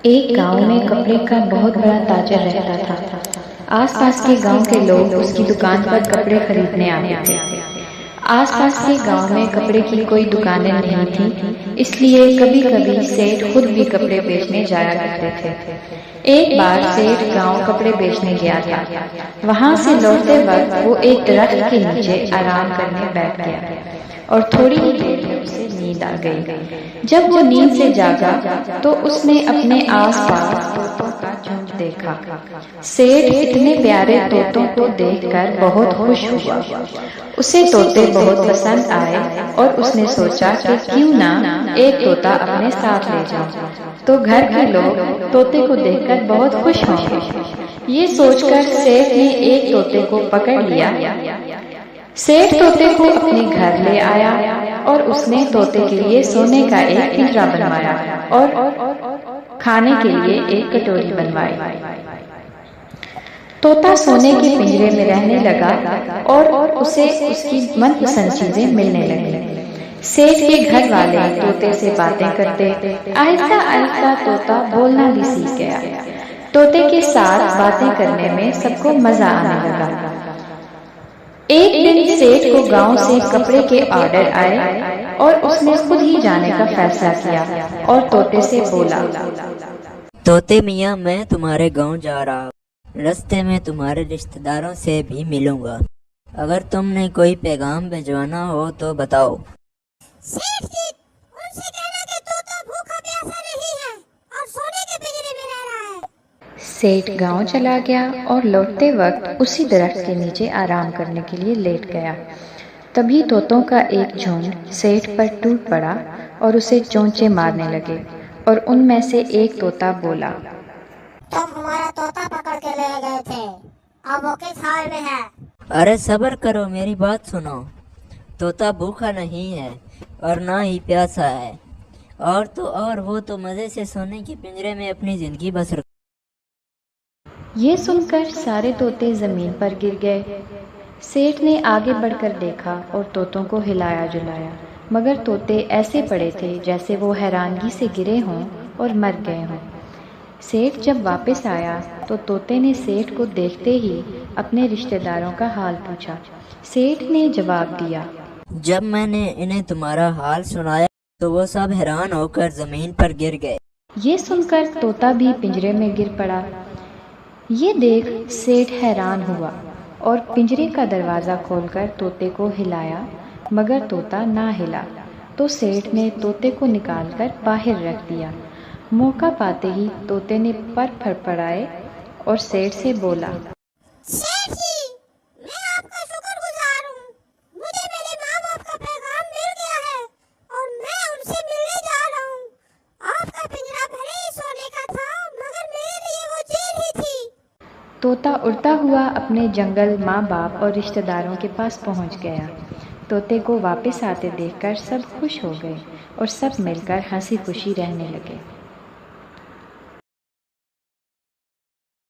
एक गांव में कपड़े का बहुत बड़ा ताजर रहता था। आसपास के गांव के लोग उसकी दुकान पर कपड़े खरीदने आते थे। आसपास के गांव में कपड़े की कोई दुकानें नहीं थी, इसलिए कभी-कभी सेठ खुद भी कपड़े बेचने जाया करते थे। एक बार सेठ गांव कपड़े बेचने गया था। वहां से लौटते वक्त वो एक दरख्त के नीचे आराम करने बैठ गया और थोड़ी ही देर में उसे नींद आ गई। जब वो नींद से जागा तो उसने अपने आसपास तोतों का झुंड देखा। सेठ इतने प्यारे तोतों को देखकर बहुत खुश हुआ। उसे तोते बहुत पसंद आए और उसने सोचा कि क्यों ना एक तोता अपने साथ ले जाऊं, तो घर के लोग तोते को देखकर बहुत खुश होंगे। ये सोचकर सेठ ने एक तोते को पकड़ लिया। सेठ तोते को अपने घर ले आया और उसने तोते के लिए सोने का एक पिंजरा बनवाया और खाने के लिए एक कटोरी बनवाई। तोता सोने के पिंजरे में रहने लगा और उसे उसकी मनपसंद चीजें मिलने लगी। सेठ के घर वाले तोते से बातें करते। आहिस्ता आहिस्ता तोता बोलना भी सीख गया। तोते के साथ बातें करने में सबको मजा आने लगा। एक दिन सेठ को गांव से कपड़े के ऑर्डर आए और उसने खुद ही जाने का फैसला किया और तोते से बोला, तोते मियाँ, मैं तुम्हारे गांव जा रहा हूँ। रास्ते में तुम्हारे रिश्तेदारों से भी मिलूंगा। अगर तुमने कोई पैगाम भिजवाना हो तो बताओ। सेठ जी, उनसे कहना कि तोता भूखा प्यासा नहीं है और सोने के पिंजरे में रह रहा है। सेठ गांव चला गया और लौटते वक्त उसी दरख्त के नीचे आराम करने के लिए लेट गया। तभी तोतों का एक झुंड सेठ पर टूट पड़ा और उसे चोंचे मारने लगे और उनमें से एक तोता बोला, तुम हमारा तोता पकड़ के ले गए थे, अब वो किस हाल में है? अरे सब्र करो, मेरी बात सुनो। तोता भूखा नहीं है और ना ही प्यासा है, और वो तो मजे से सोने के पिंजरे में अपनी जिंदगी बसर। ये सुनकर सारे तोते जमीन पर गिर गए। सेठ ने आगे बढ़कर देखा और तोतों को हिलाया जुलाया, मगर तोते ऐसे पड़े थे जैसे वो हैरानगी से गिरे हों और मर गए हों। सेठ जब वापस आया तो तोते ने सेठ को देखते ही अपने रिश्तेदारों का हाल पूछा। सेठ ने जवाब दिया, जब मैंने इन्हें तुम्हारा हाल सुनाया तो वो सब हैरान होकर जमीन पर गिर गए। ये सुनकर तोता भी पिंजरे में गिर पड़ा। ये देख सेठ हैरान हुआ और पिंजरे का दरवाज़ा खोलकर तोते को हिलाया, मगर तोता ना हिला। तो सेठ ने तोते को निकालकर बाहर रख दिया। मौका पाते ही तोते ने पर फड़फड़ाए और सेठ से बोला, सेठ जी, मैं आपका शुक्रगुजार हूँ। मुझे मेरे माँ बाप का पैगाम मिल गया है और मैं उनसे मिलने जा रहा हूँ। आपका पिंजरा भले ही सोने का था, मगर मेरे लिए वो जेल ही थी। तोता उड़ता हुआ अपने जंगल माँ बाप और रिश्तेदारों के पास पहुँच गया। तोते को वापस आते देखकर सब खुश हो गए और सब मिलकर हंसी खुशी रहने लगे।